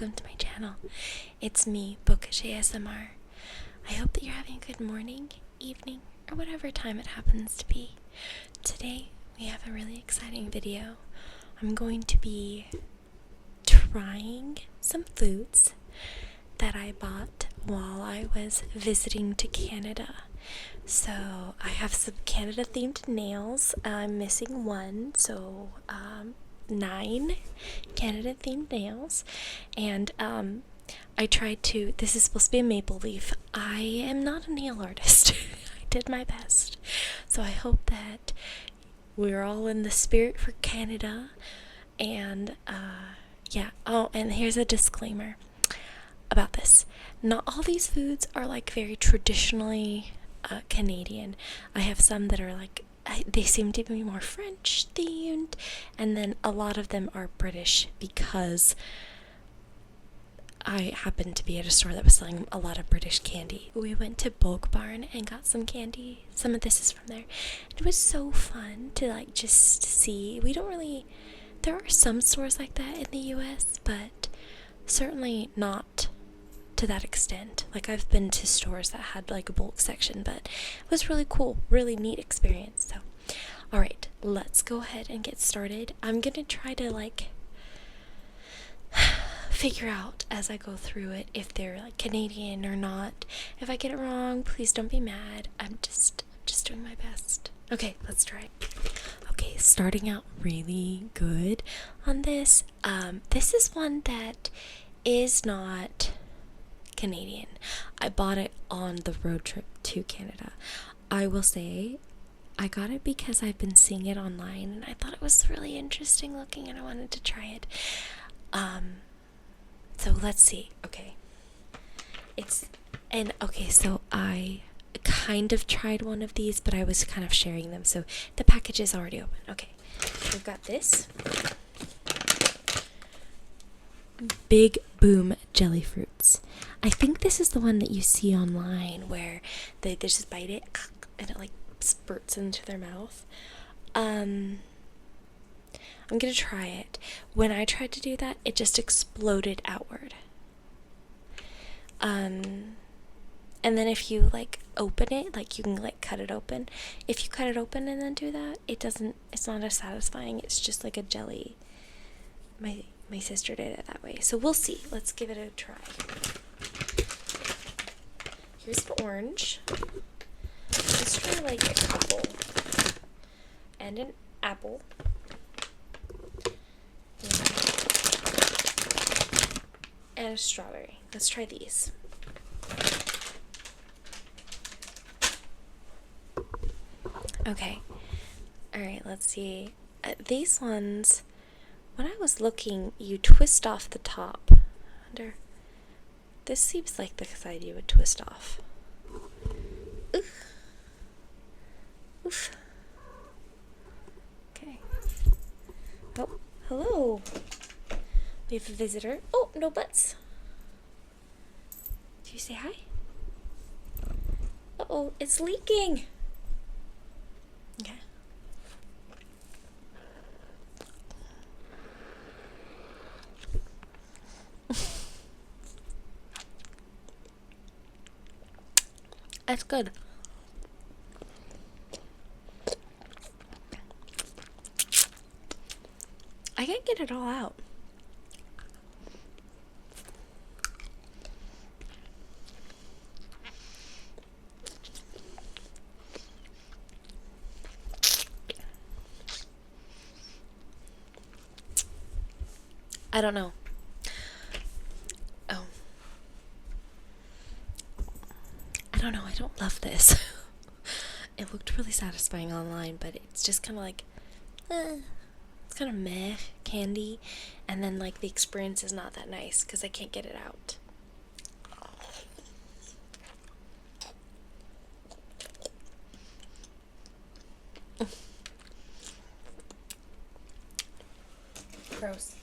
welcome to my channel. It's me, Bookish ASMR. I hope that you're having a good morning, evening, or whatever time it happens to be. Today, we have a really exciting video. I'm going to be trying some foods that I bought while I was visiting to Canada. So, I have some Canada-themed nails. I'm missing one, so, 9 Canada-themed nails, and I tried to, this is supposed to be a maple leaf. I am not a nail artist. I did my best, so I hope that we're all in the spirit for Canada, and yeah. Oh, and here's a disclaimer about this. Not all these foods are like very traditionally Canadian. I have some that are like, they seem to be more French themed, and then a lot of them are British because I happened to be at a store that was selling a lot of British candy. We went to Bulk Barn and got some candy. Some of this is from there. It was so fun to like just see. There are some stores like that in the US, but certainly not to that extent. Like, I've been to stores that had like a bulk section, but it was really cool, really neat experience. So, alright, let's go ahead and get started. I'm gonna try to like figure out as I go through it if they're like Canadian or not. If I get it wrong, please don't be mad. I'm just doing my best. Okay, let's try. Okay, starting out really good on this. This is one that is not Canadian. I bought it on the road trip to Canada. I will say I got it because I've been seeing it online and I thought it was really interesting looking and I wanted to try it. So let's see. Okay. So I kind of tried one of these, but I was kind of sharing them. So the package is already open. Okay. We've got this. Big Boom jelly fruits. I think this is the one that you see online where they just bite it and it like spurts into their mouth. I'm gonna try it. When I tried to do that, it just exploded outward. And then if you like open it, like you can like cut it open. If you cut it open and then do that, it's not as satisfying. It's just like a jelly. My sister did it that way. So we'll see. Let's give it a try. Here's the orange. Let's try like an apple. And an apple. And a strawberry. Let's try these. Okay. Alright, let's see. These ones, when I was looking, you twist off the top. This seems like the side you would twist off. Oof. Oof. Okay. Oh, hello. We have a visitor. Oh, no butts. Do you say hi? Uh-oh, it's leaking. Okay. That's good. I can't get it all out. I don't know. Oh. I don't know. I don't love this. It looked really satisfying online, but it's just kind of like, it's kind of meh candy. And then like the experience is not that nice because I can't get it out. Gross.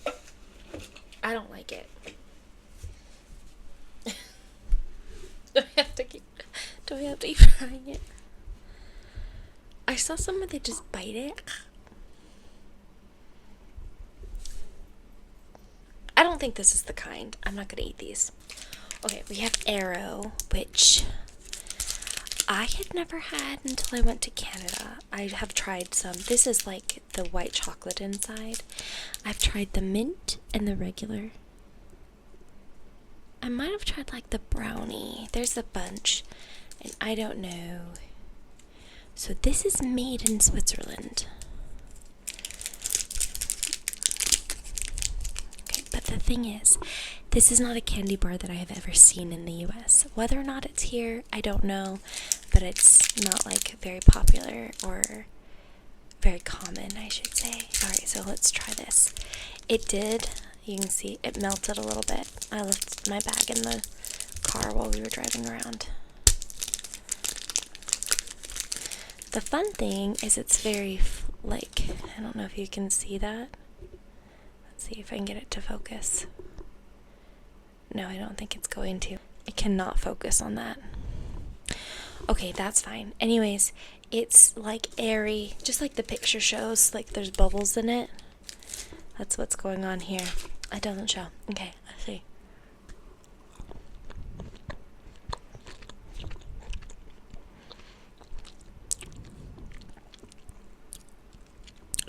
I don't like it. Do I have to keep trying it? I saw someone that just bite it. don't think this is the kind. I'm not gonna eat these. Okay, we have Arrow, which I had never had until I went to Canada. I have tried some. This is like the white chocolate inside. I've tried the mint and the regular. I might have tried like the brownie. There's a bunch, and I don't know. So this is made in Switzerland. Okay, but the thing is, this is not a candy bar that I have ever seen in the US. Whether or not it's here, I don't know, but it's not like very popular or very common, I should say. Alright, so let's try this. It did, you can see, it melted a little bit. I left my bag in the car while we were driving around. The fun thing is it's very, like, I don't know if you can see that. Let's see if I can get it to focus. No, I don't think it's going to. It cannot focus on that. Okay, that's fine. Anyways, it's like airy, just like the picture shows, like there's bubbles in it. That's what's going on here. It doesn't show. Okay, let's see.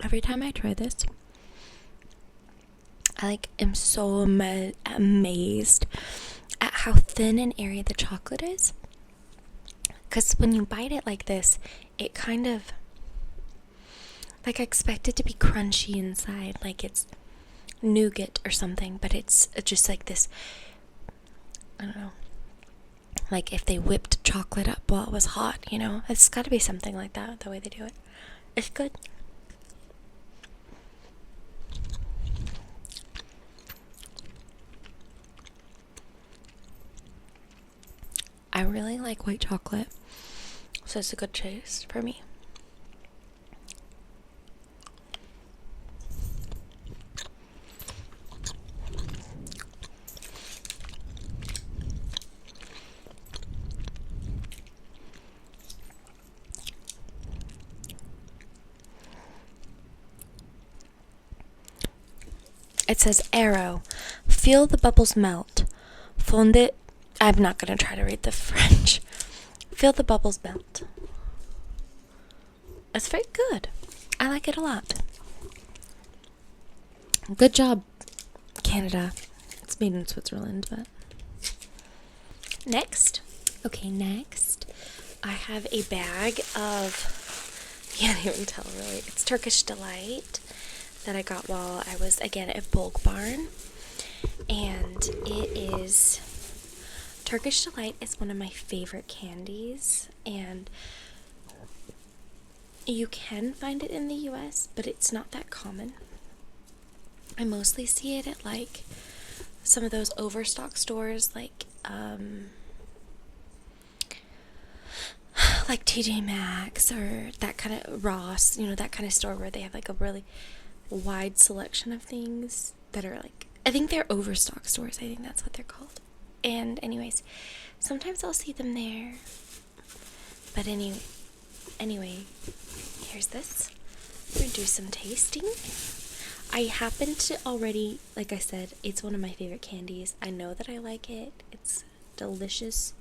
Every time I try this, I am so amazed at how thin and airy the chocolate is. Because when you bite it like this, it kind of, like I expect it to be crunchy inside, like it's nougat or something, but it's just like this, I don't know, like if they whipped chocolate up while it was hot, you know? It's got to be something like that, the way they do it. It's good. I really like white chocolate, so it's a good choice for me. It says Arrow. Feel the bubbles melt. Fondit. I'm not going to try to read the French. Feel the bubbles melt. It's very good. I like it a lot. Good job, Canada. It's made in Switzerland, but... Next. Okay, next. I have a bag of... You can't even tell, really. It's Turkish Delight that I got while I was, again, at Bulk Barn. And it is... Turkish Delight is one of my favorite candies, and you can find it in the US, but it's not that common. I mostly see it at like some of those overstock stores, like TJ Maxx or that kind of Ross, you know, that kind of store where they have like a really wide selection of things that are like, I think they're overstock stores. I think that's what they're called. And anyways, sometimes I'll see them there. But anyway, here's this. We're gonna do some tasting. I happen to already, like I said, it's one of my favorite candies. I know that I like it. It's delicious.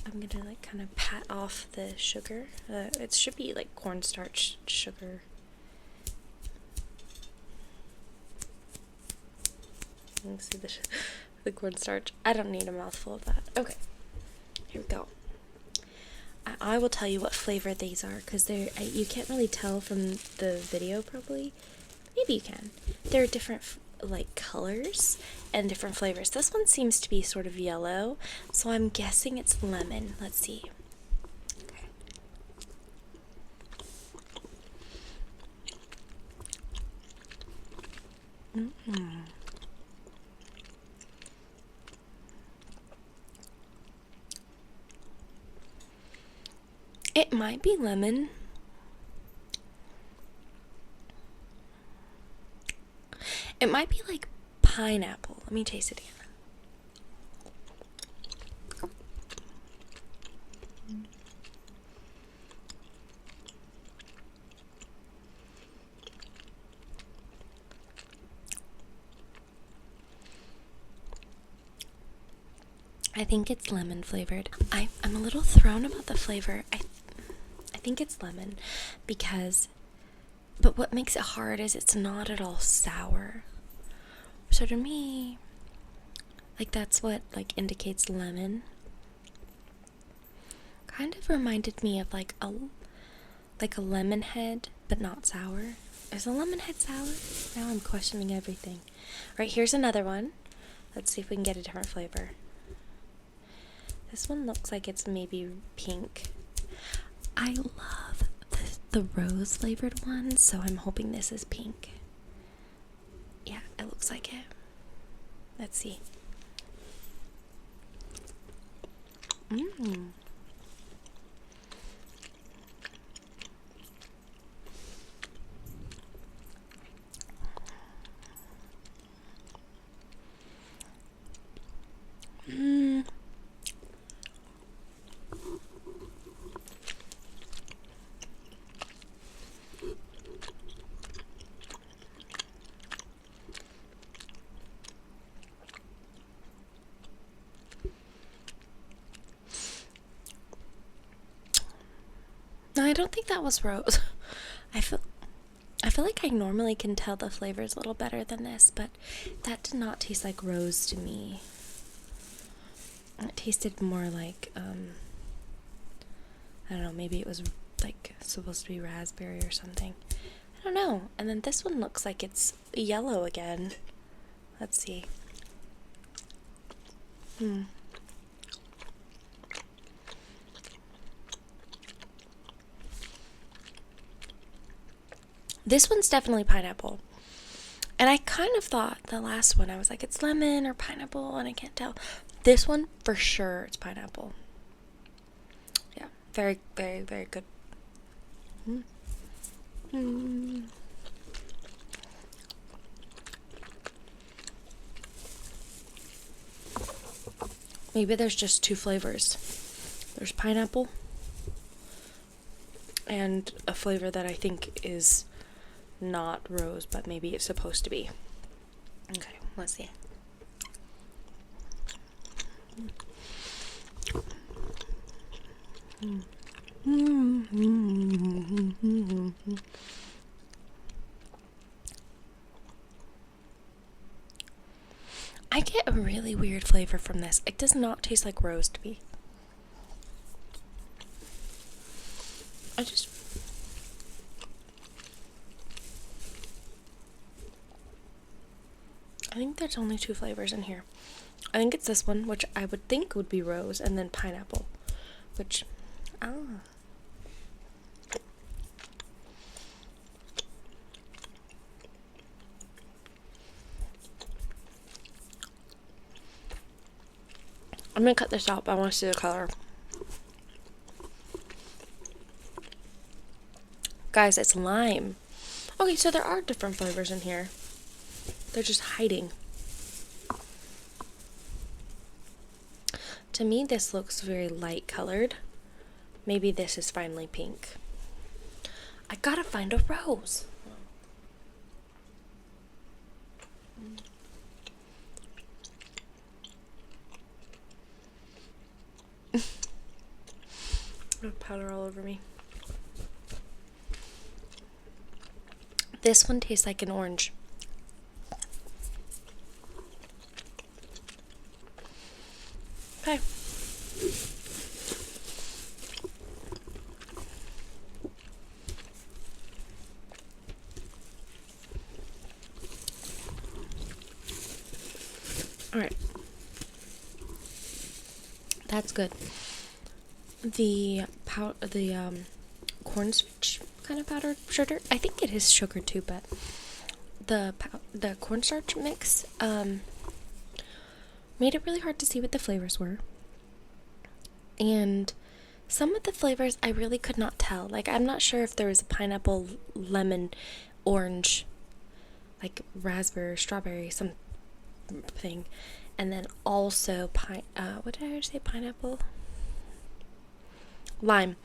I'm gonna like kind of pat off the sugar. It should be like cornstarch sugar. You can see the cornstarch. I don't need a mouthful of that. Okay, here we go. I will tell you what flavor these are, because you can't really tell from the video probably. Maybe you can. There are different like colors and different flavors. This one seems to be sort of yellow, so I'm guessing it's lemon. Let's see. Okay. It might be lemon. It might be like pineapple. Let me taste it again. I think it's lemon flavored. I'm a little thrown about the flavor. I think it's lemon because, but what makes it hard is it's not at all sour. So to me, like that's what like indicates lemon. Kind of reminded me of like a lemon head, but not sour. Is a lemon head sour? Now I'm questioning everything. Alright, here's another one. Let's see if we can get a different flavor. This one looks like it's maybe pink. I love the rose flavored one, so I'm hoping this is pink. Yeah, it looks like it. Let's see. Mmm. No, I don't think that was rose. I feel like I normally can tell the flavors a little better than this, but that did not taste like rose to me. It tasted more like I don't know, maybe it was like supposed to be raspberry or something. I don't know. And then this one looks like it's yellow again. Let's see. This one's definitely pineapple. And I kind of thought the last one, I was like, it's lemon or pineapple, and I can't tell. This one, for sure, it's pineapple. Yeah, very, very, very good. Maybe there's just two flavors. There's pineapple and a flavor that I think is not rose, but maybe it's supposed to be. Okay, let's see. I get a really weird flavor from this. It does not taste like rose to me. I think there's only two flavors in here. I think it's this one, which I would think would be rose, and then pineapple, which, I'm gonna cut this out, but I want to see the color. Guys, it's lime. Okay, so there are different flavors in here. They're just hiding. To me, this looks very light colored. Maybe this is finally pink. I gotta find a rose. Powder all over me. This one tastes like an orange. Okay. All right. That's good. The cornstarch kind of powdered sugar. I think it is sugar too, but the cornstarch mix made it really hard to see what the flavors were. And some of the flavors I really could not tell. Like, I'm not sure if there was a pineapple, lemon, orange, like raspberry, strawberry, something. And then also what did I say? Pineapple? Lime.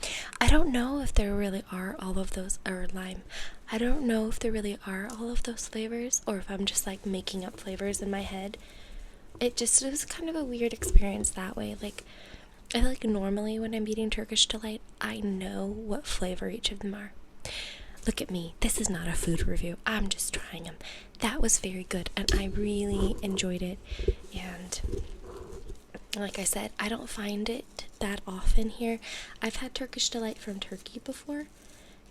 I don't know if there really are all of those, or lime. I don't know if there really are all of those flavors, or if I'm just like making up flavors in my head. it was kind of a weird experience that way. Like, I feel like normally when I'm eating Turkish Delight, I know what flavor each of them are. Look at me. This is not a food review. I'm just trying them. That was very good, and I really enjoyed it. And like I said, I don't find it that often here. I've had Turkish Delight from Turkey before,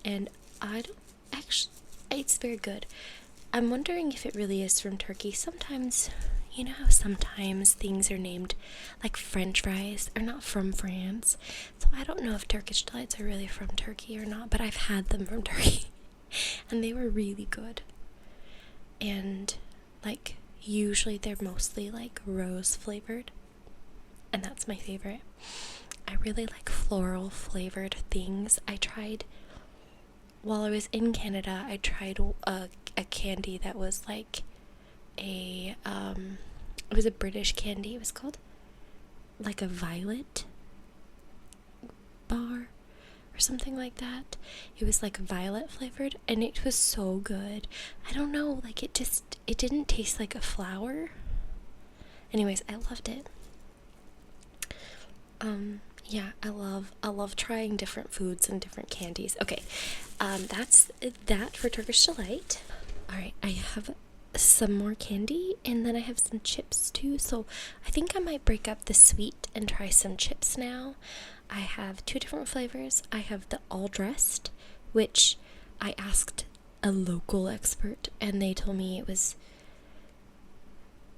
and I don't actually, it's very good. I'm wondering if it really is from Turkey. Sometimes, you know how sometimes things are named like French fries are not from France. So I don't know if Turkish Delights are really from Turkey or not, but I've had them from Turkey and they were really good. And like usually they're mostly like rose flavored, and that's my favorite. I really like floral flavored things. I tried, while I was in Canada, I tried a candy that was like it was a British candy. It was called like a violet bar or something like that. It was like violet flavored, and it was so good. I don't know, like it didn't taste like a flower. Anyways, I loved it. Yeah, I love trying different foods and different candies. Okay, that's that for Turkish Delight. Alright, I have some more candy, and then I have some chips too, so I think I might break up the sweet and try some chips now. I have 2 different flavors. I have the all dressed, which I asked a local expert, and they told me it was,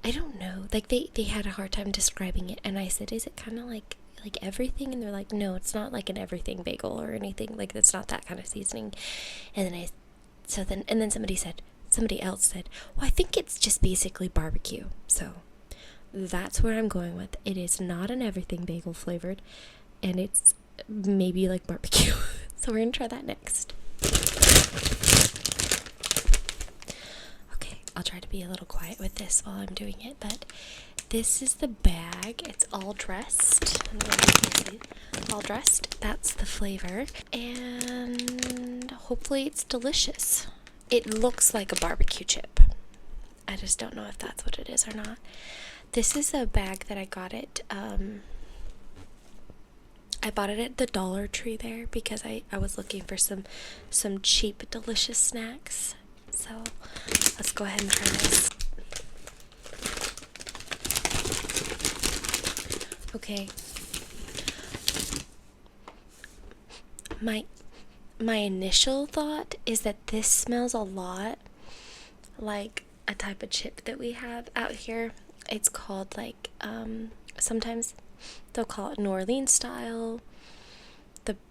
I don't know, like they had a hard time describing it, and I said, is it kind of like everything? And they're like, no, it's not like an everything bagel or anything, like it's not that kind of seasoning. And then somebody else said, well, I think it's just basically barbecue. So that's where I'm going with. It is not an everything bagel flavored, and it's maybe like barbecue. So we're gonna try that next. Okay, I'll try to be a little quiet with this while I'm doing it, but this is the bag. It's all dressed. All dressed. That's the flavor. And hopefully it's delicious. It looks like a barbecue chip. I just don't know if that's what it is or not. This is a bag that I got it. I bought it at the Dollar Tree there because I was looking for some cheap, delicious snacks. So let's go ahead and try this. Okay. My initial thought is that this smells a lot like a type of chip that we have out here. It's called like sometimes they'll call it New Orleans style.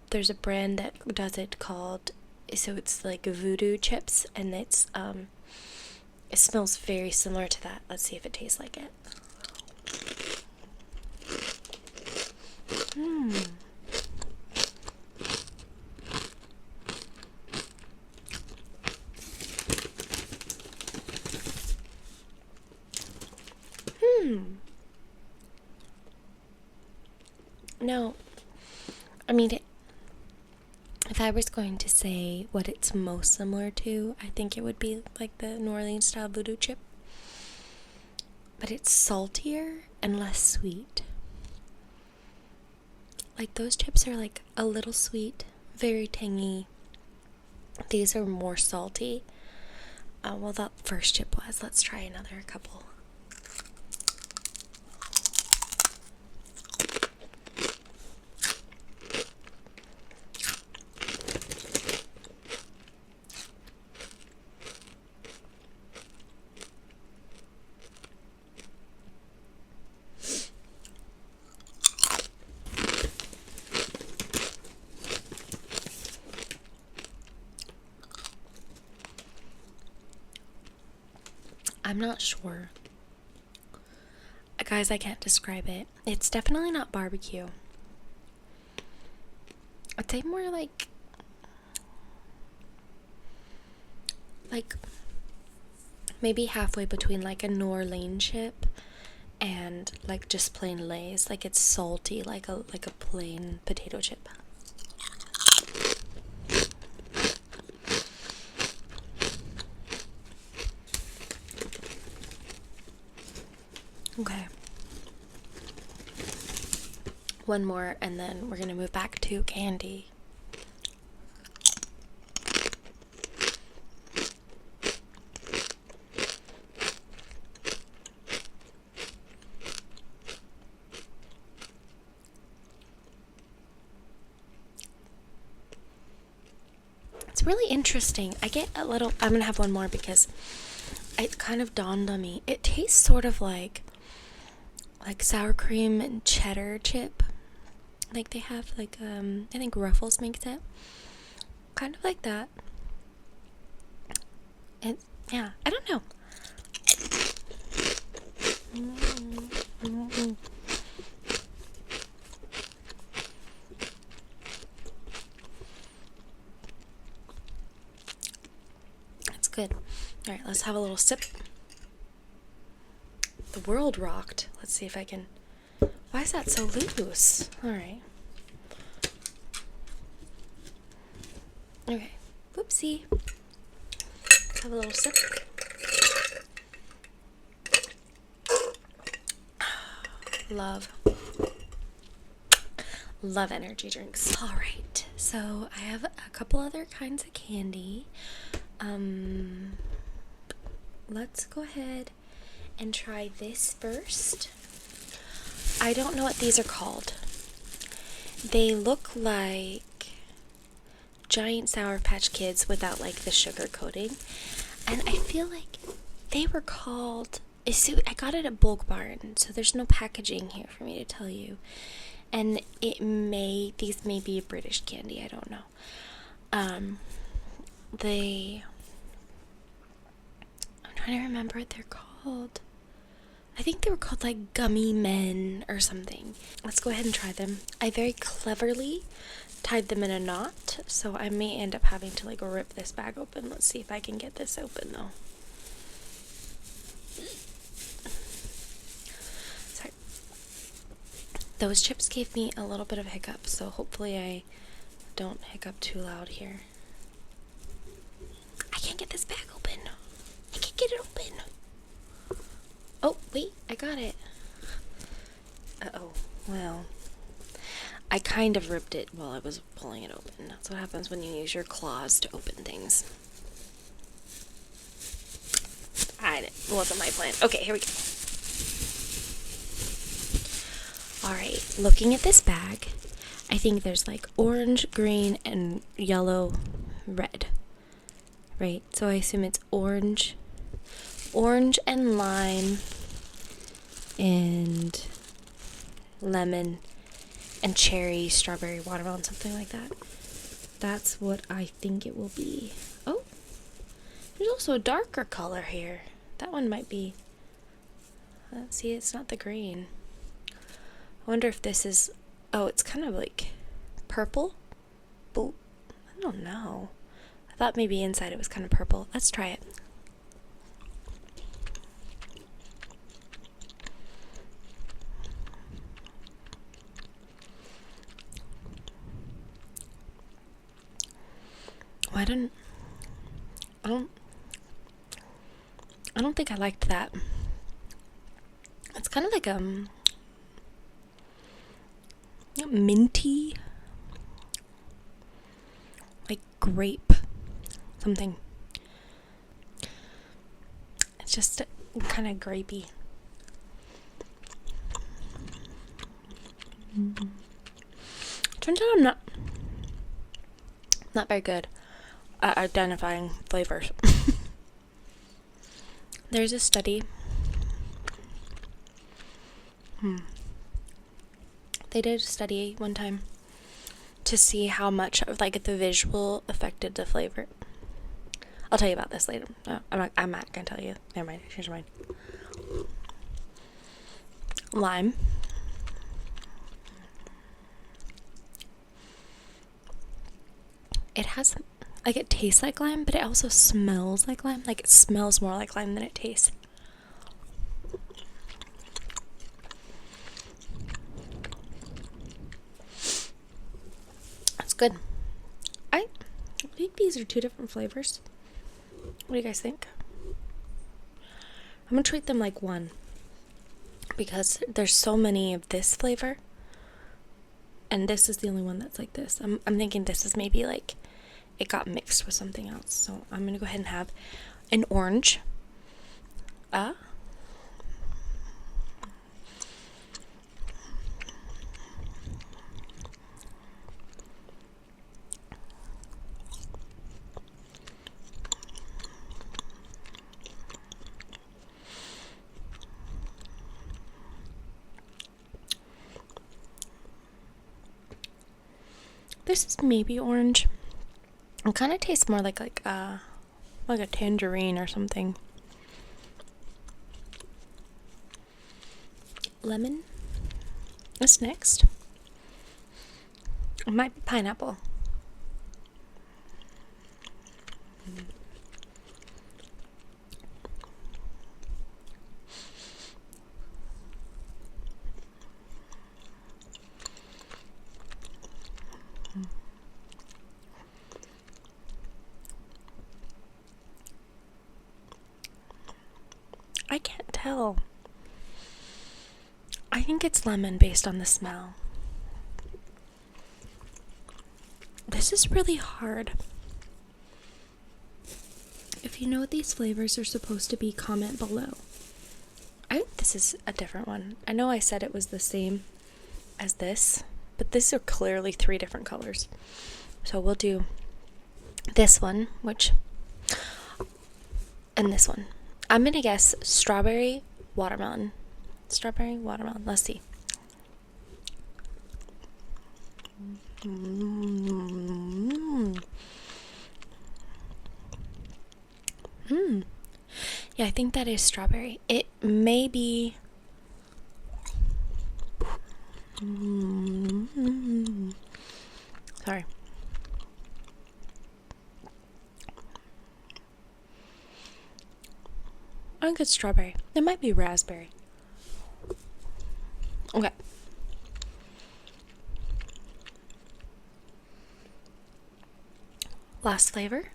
There's a brand that does it called, so it's like voodoo chips, and it smells very similar to that. Let's see if it tastes like it. No, I mean, if I was going to say what it's most similar to, I think it would be like the New Orleans style voodoo chip. But it's saltier and less sweet. Like those chips are like a little sweet, very tangy. These are more salty. Well, that first chip was. Let's try another couple. I'm not sure. Guys, I can't describe it. It's definitely not barbecue. I'd say more like maybe halfway between like a New Orleans chip and like just plain Lay's. Like it's salty like a plain potato chip. Okay. One more, and then we're gonna move back to candy. It's really interesting. I get a little, I'm gonna have one more because it kind of dawned on me. It tastes sort of like sour cream and cheddar chip. Like they have like, I think Ruffles makes it. Kind of like that. And yeah, I don't know. It's good. Alright, let's have a little sip. The world rocked. Let's see if I can. Why is that so loose? Alright. Okay. Whoopsie. Let's have a little sip. Love energy drinks. Alright. So I have a couple other kinds of candy. Let's go ahead and try this first. I don't know what these are called. They look like giant Sour Patch Kids without like the sugar coating. And I feel like they were called, I got it at Bulk Barn, so there's no packaging here for me to tell you. And these may be a British candy, I don't know. I'm trying to remember what they're called. I think they were called like Gummy Men or something. Let's go ahead and try them. I very cleverly tied them in a knot, so I may end up having to like rip this bag open. Let's see if I can get this open though. Sorry. Those chips gave me a little bit of a hiccup, so hopefully I don't hiccup too loud here. I can't get this bag open. I can't get it open. Oh, wait, I got it. Uh-oh. Well, I kind of ripped it while I was pulling it open. That's what happens when you use your claws to open things. It wasn't my plan. Okay, here we go. Alright, looking at this bag, I think there's like orange, green, and yellow, red. Right, so I assume it's orange and lime, and lemon, and cherry, strawberry, watermelon, something like that. That's what I think it will be. Oh, there's also a darker color here. That one might be, let's see, it's not the green. I wonder if this is, oh, it's kind of like purple? But I don't know. I thought maybe inside it was kind of purple. Let's try it. Oh, I don't think I liked that. It's kind of like minty, like grape something. It's just kind of grapey. Turns out I'm not very good at identifying flavors. There's a study. They did a study one time to see how much of like the visual affected the flavor. I'll tell you about this later. I'm not gonna tell you. Never mind. Change your mind. Lime. It has, like, it tastes like lime, but it also smells like lime. Like, it smells more like lime than it tastes. That's good. I think these are two different flavors. What do you guys think? I'm gonna treat them like one. because there's so many of this flavor, and this is the only one that's like this. I'm thinking this is maybe like it got mixed with something else. So I'm gonna go ahead and have an orange. This is maybe orange. It kind of tastes more like a tangerine or something. Lemon is next. It might be pineapple. I can't tell. I think it's lemon based on the smell. This is really hard. If you know what these flavors are supposed to be, comment below. I think this is a different one. I know I said it was the same as this, but these are clearly 3 different colors. So we'll do this one, and this one. I'm gonna guess strawberry watermelon. Strawberry watermelon. Let's see. Yeah, I think that is strawberry. It may be. Sorry. I think it's strawberry. It might be raspberry. Okay. Last flavor.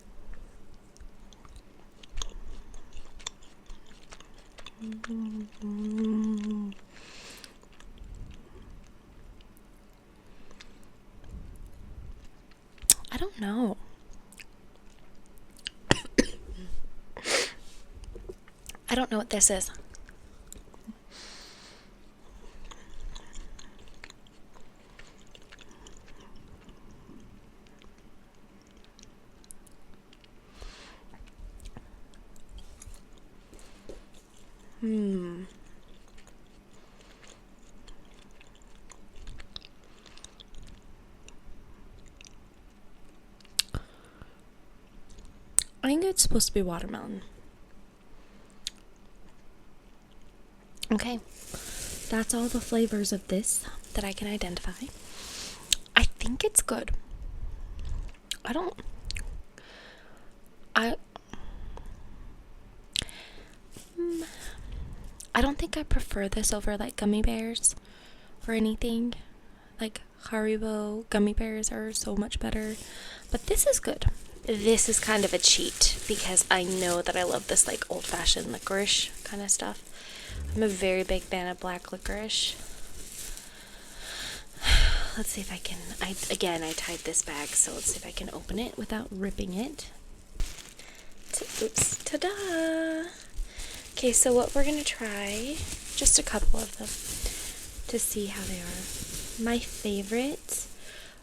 I don't know. I don't know what this is. I think it's supposed to be watermelon. Okay, that's all the flavors of this that I can identify. I think it's good. I don't think I prefer this over like gummy bears or anything. Like Haribo gummy bears are so much better, but this is good. This is kind of a cheat because I know that I love this like old-fashioned licorice kind of stuff. I'm a very big fan of black licorice. Let's see if I can. I tied this bag, so let's see if I can open it without ripping it. Oops, ta-da! Okay, so what we're gonna try, just a couple of them to see how they are. My favorites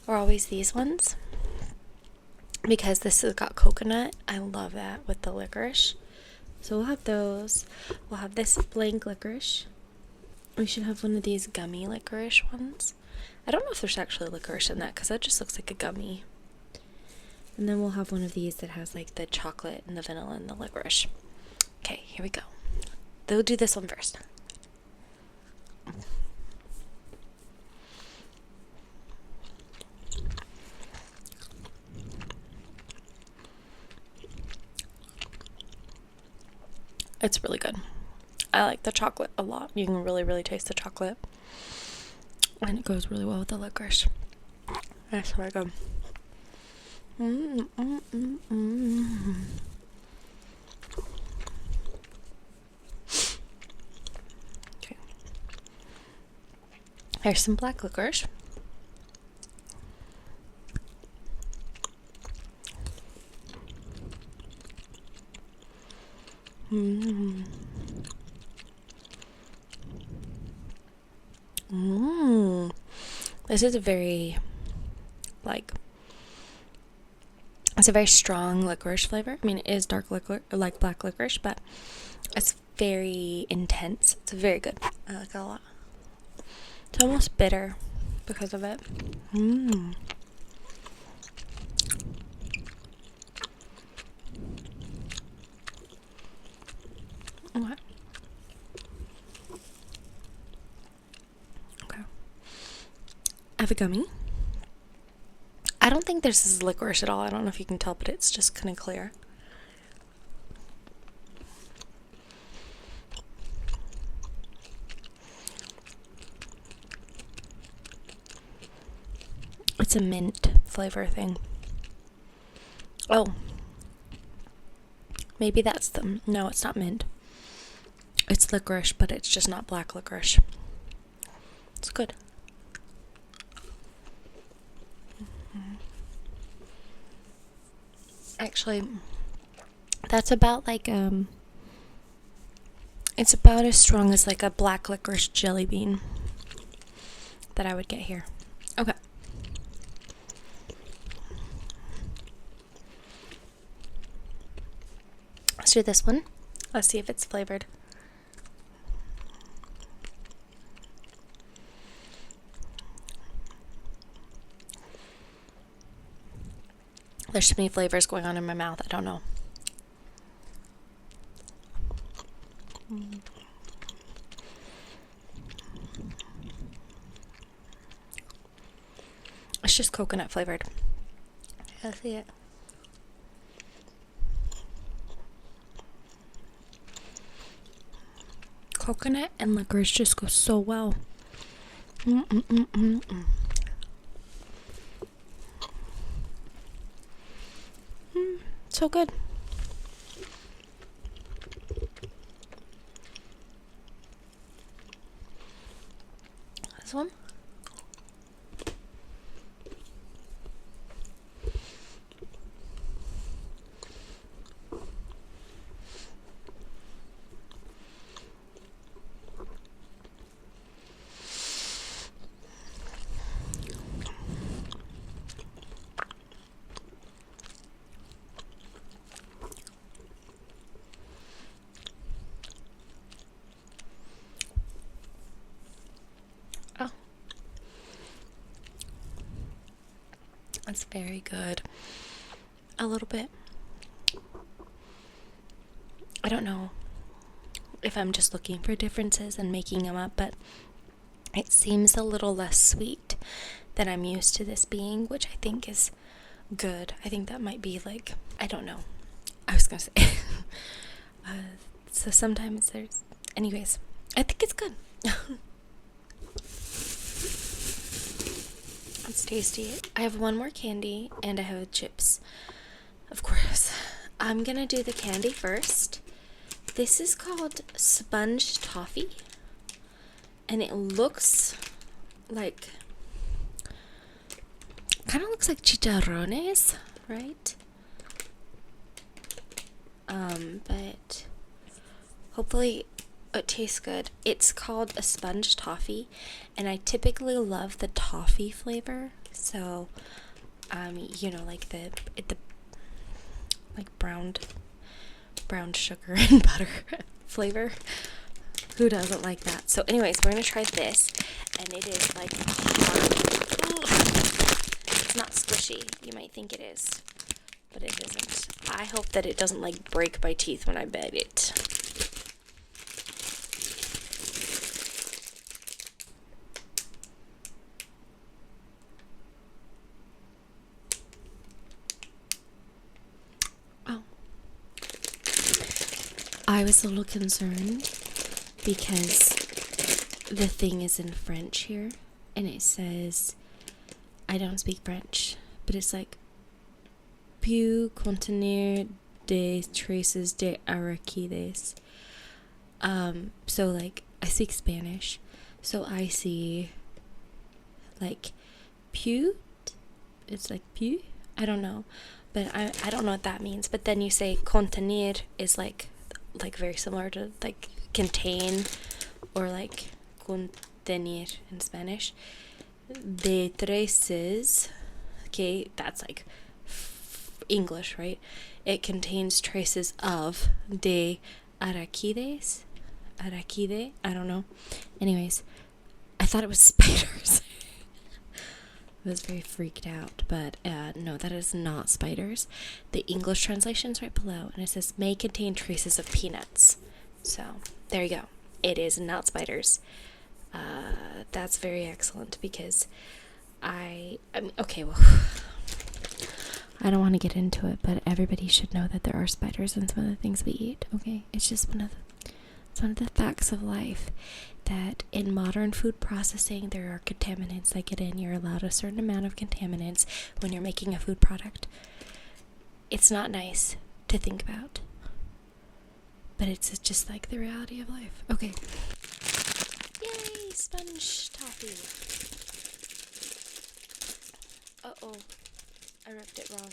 are always these ones because this has got coconut. I love that with the licorice. So we'll have those. We'll have this blank licorice. We should have one of these gummy licorice ones. I don't know if there's actually licorice in that because that just looks like a gummy. And then we'll have one of these that has like the chocolate and the vanilla and the licorice. Okay, here we go. They'll do this one first. It's really good. I like the chocolate a lot. You can really, really taste the chocolate. And it goes really well with the licorice. That's very good. Okay. Here's some black licorice. This is a very, it's a very strong licorice flavor. I mean, it is dark licorice, like black licorice, but it's very intense. It's very good. I like it a lot. It's almost bitter because of it. Okay. I have a gummy. I don't think this is licorice at all. I don't know if you can tell, but it's just kind of clear. It's a mint flavor thing. Oh. Maybe that's the... No, it's not mint. It's licorice, but it's just not black licorice. It's good. Actually, that's about like, it's about as strong as like a black licorice jelly bean that I would get here. Okay. Let's do this one. Let's see if it's flavored. There's too many flavors going on in my mouth. I don't know. It's just coconut flavored. I see it. Coconut and licorice just go so well. So good. This one. That's very good. A little bit. I don't know if I'm just looking for differences and making them up, but it seems a little less sweet than I'm used to this being, which I think is good. I think that might be like, I don't know. I was gonna say. So sometimes there's... Anyways, I think it's good. It's tasty. I have one more candy and I have chips. Of course. I'm gonna do the candy first. This is called Sponge Toffee. And it looks like... kind of looks like chicharrones, right? But hopefully it tastes good. It's called a sponge toffee, and I typically love the toffee flavor. So, you know, like the like browned sugar and butter flavor. Who doesn't like that? So, anyways, we're gonna try this, and it is like hard. It's not squishy. You might think it is, but it isn't. I hope that it doesn't like break my teeth when I bite it. I was a little concerned because the thing is in French here, and it says, I don't speak French, but it's like, peut contenir des traces de arachides. So like, I speak Spanish, so I see like pew. It's like pew. I don't know, but I don't know what that means. But then you say contener is like very similar to like contain, or like contener in Spanish. De traces, okay, that's like English, right? It contains traces of de araquides, arachide, I don't know. Anyways, I thought it was spiders. I was very freaked out, but no, that is not spiders. The English translation is right below, and it says may contain traces of peanuts. So there you go. It is not spiders. That's very excellent, because I mean, okay, well, I don't want to get into it, but everybody should know that there are spiders in some of the things we eat. Okay, it's just one of the facts of life, that in modern food processing there are contaminants that get in. You're allowed a certain amount of contaminants when you're making a food product. It's not nice to think about, but it's just like the reality of life. Okay. Yay, sponge toffee. Uh-oh, I ripped it wrong.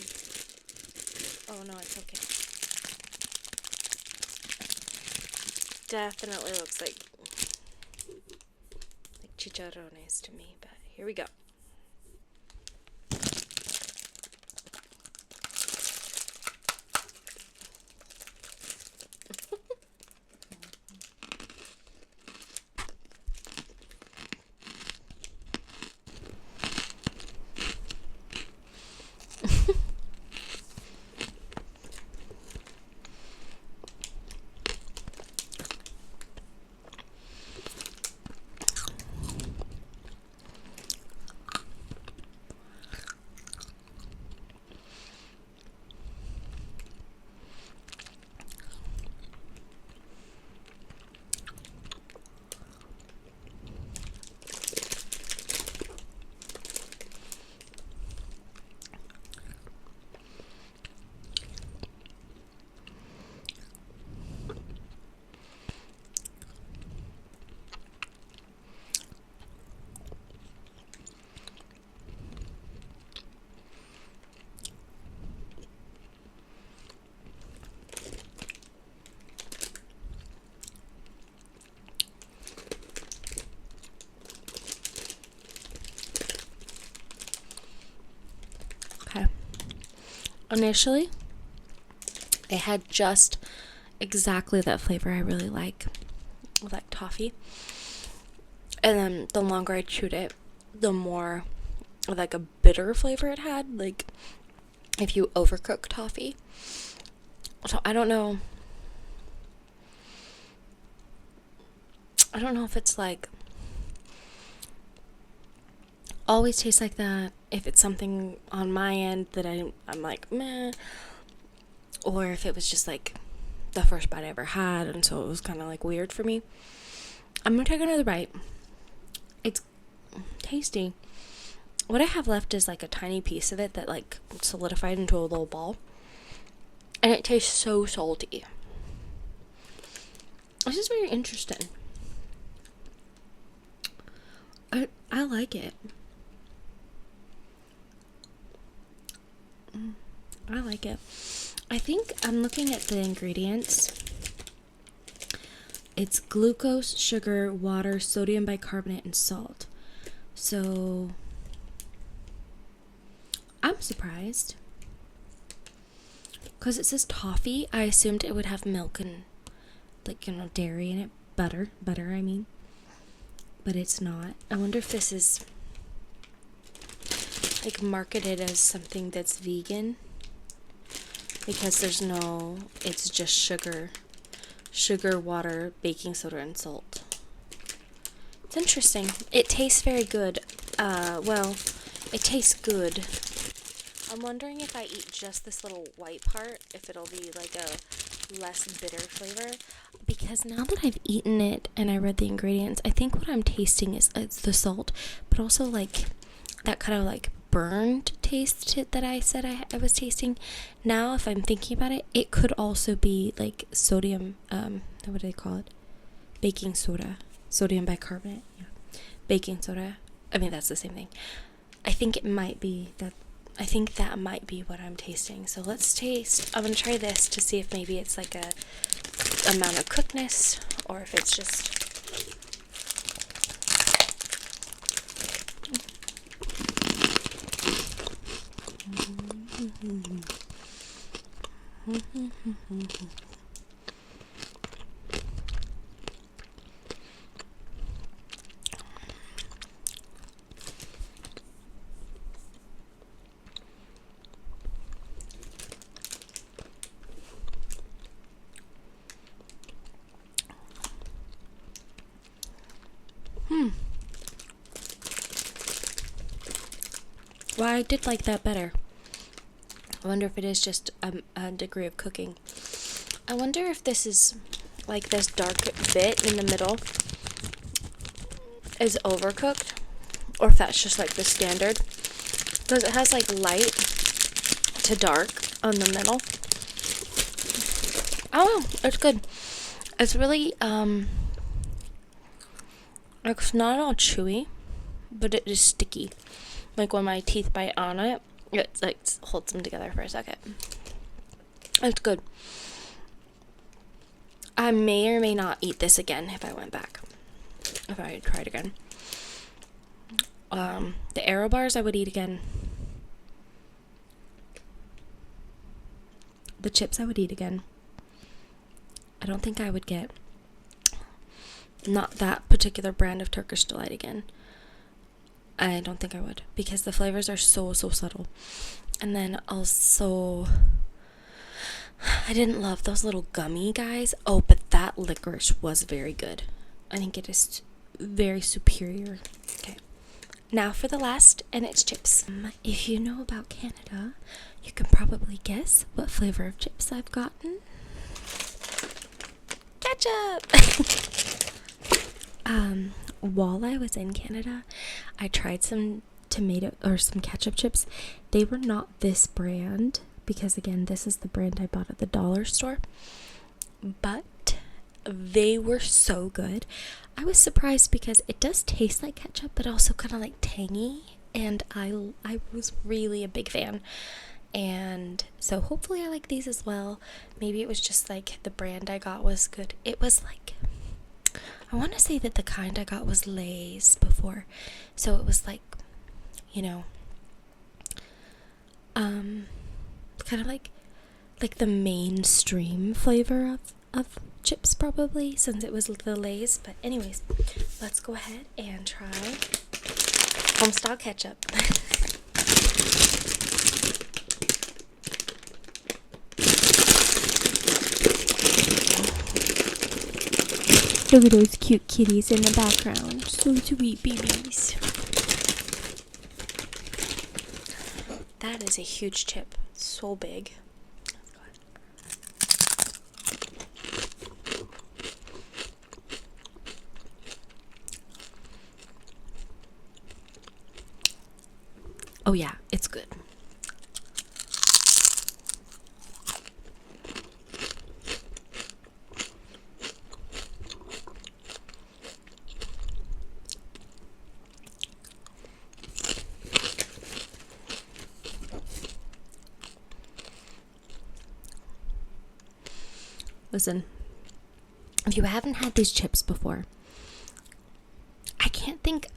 Oh no, it's okay. Definitely looks like chicharrones to me, but here we go. Okay. Initially, it had just exactly that flavor I really like toffee. And then the longer I chewed it, the more like a bitter flavor it had, like if you overcook toffee. So I don't know if it's like always tastes like that, if it's something on my end that I'm like meh, or if it was just like the first bite I ever had, and so it was kind of like weird for me. I'm gonna take another bite. It's tasty. What I have left is like a tiny piece of it that like solidified into a little ball, and it tastes so salty. This is very interesting. I like it. I like it. I think I'm looking at the ingredients. It's glucose, sugar, water, sodium bicarbonate, and salt. So I'm surprised. Because it says toffee, I assumed it would have milk and, like, you know, dairy in it. Butter, I mean. But it's not. I wonder if this is, like, marketed as something that's vegan. Because it's just sugar, water, baking soda, and salt. It's interesting. It tastes very good. It tastes good. I'm wondering if I eat just this little white part, if it'll be like a less bitter flavor. Because now that I've eaten it and I read the ingredients, I think what I'm tasting is it's the salt, but also like that kind of like burned taste that I said I was tasting. Now, if I'm thinking about it, it could also be like sodium, what do they call it? Baking soda. Sodium bicarbonate. Yeah. Baking soda. I mean, that's the same thing. I think it might be that. I think that might be what I'm tasting. So let's taste. I'm gonna try this to see if maybe it's like a amount of cookedness or if it's just. Well, I did like that better. I wonder if it is just a degree of cooking. I wonder if this is like this dark bit in the middle is overcooked, or if that's just like the standard, because it has like light to dark on the middle. Oh, it's good. It's really it's not all chewy, but it is sticky. Like when my teeth bite on it, it like holds them together for a second. It's good. I may or may not eat this again if I went back. If I tried again. The Aero bars I would eat again. The chips I would eat again. I don't think I would get not that particular brand of Turkish Delight again. I don't think I would, because the flavors are so subtle. And then also, I didn't love those little gummy guys. Oh, but that licorice was very good. I think it is very superior. Okay, now for the last, and it's chips. If you know about Canada, you can probably guess what flavor of chips I've gotten. Ketchup! While I was in Canada, I tried some some ketchup chips. They were not this brand, because again, this is the brand I bought at the dollar store, but they were so good. I was surprised because it does taste like ketchup, but also kind of like tangy, and I was really a big fan. And so hopefully I like these as well. Maybe it was just like the brand I got was good. It was like, I want to say that the kind I got was Lay's before. So it was like, you know, kind of like the mainstream flavor of chips probably, since it was the Lay's. But anyways, let's go ahead and try homestyle ketchup. Look at those cute kitties in the background. So sweet babies. That is a huge chip. So big. Oh yeah, it's good. Listen, if you haven't had these chips before, I can't think.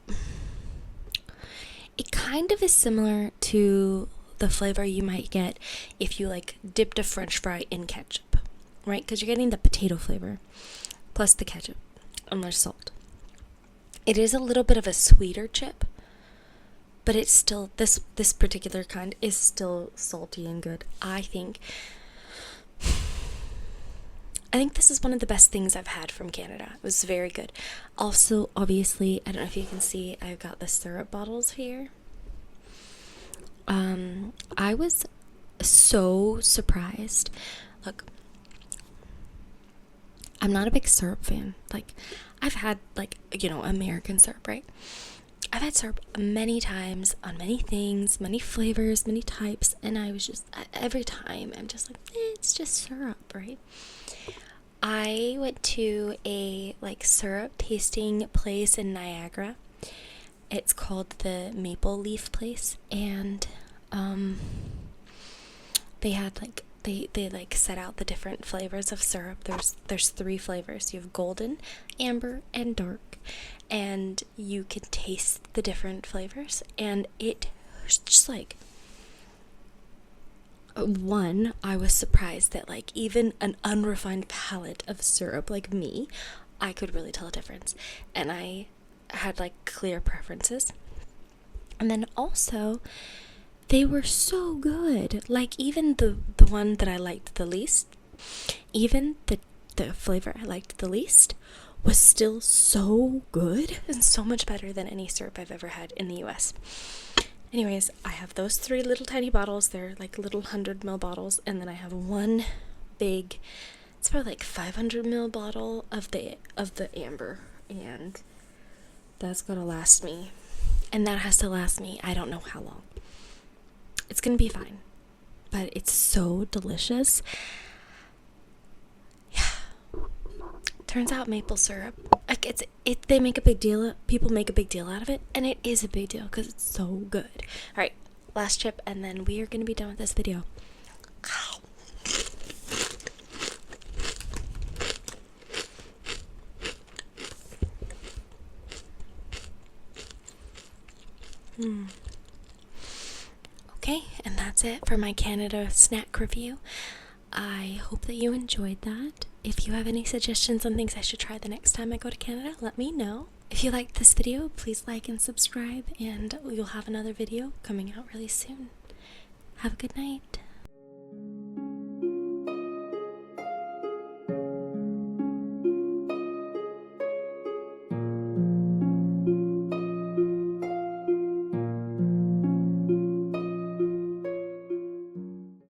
It kind of is similar to the flavor you might get if you like dipped a French fry in ketchup, right? Because you're getting the potato flavor plus the ketchup and there's salt. It is a little bit of a sweeter chip, but it's still, this particular kind is still salty and good. I think this is one of the best things I've had from Canada. It was very good. Also, obviously, I don't know if you can see, I've got the syrup bottles here. I was so surprised. Look, I'm not a big syrup fan. Like, I've had, like, you know, American syrup, right? I've had syrup many times on many things, many flavors, many types, and I was just, every time, I'm just like, it's just syrup, right? I went to a like syrup tasting place in Niagara, It's called the Maple Leaf Place, and they had like they like set out the different flavors of syrup. There's 3 flavors. You have golden, amber, and dark, and you can taste the different flavors, and it was just like, one, I was surprised that like even an unrefined palate of syrup like me, I could really tell a difference, and I had like clear preferences. And then also, they were so good. Like, even the one that I liked the least, even the flavor I liked the least, was still so good and so much better than any syrup I've ever had in the US. Anyways, I have those 3 little tiny bottles. They're like little 100ml bottles, and then I have one big, it's probably like 500ml bottle of the amber, and that's gonna last me, and that has to last me I don't know how long. It's gonna be fine, but it's so delicious. Yeah. Turns out maple syrup, like they make a big deal. People make a big deal out of it, and it is a big deal because it's so good. All right, last chip, and then we are gonna be done with this video. Okay, and that's it for my Canada snack review. I hope that you enjoyed that. If you have any suggestions on things I should try the next time I go to Canada, let me know. If you liked this video, please like and subscribe, and you'll have another video coming out really soon. Have a good night.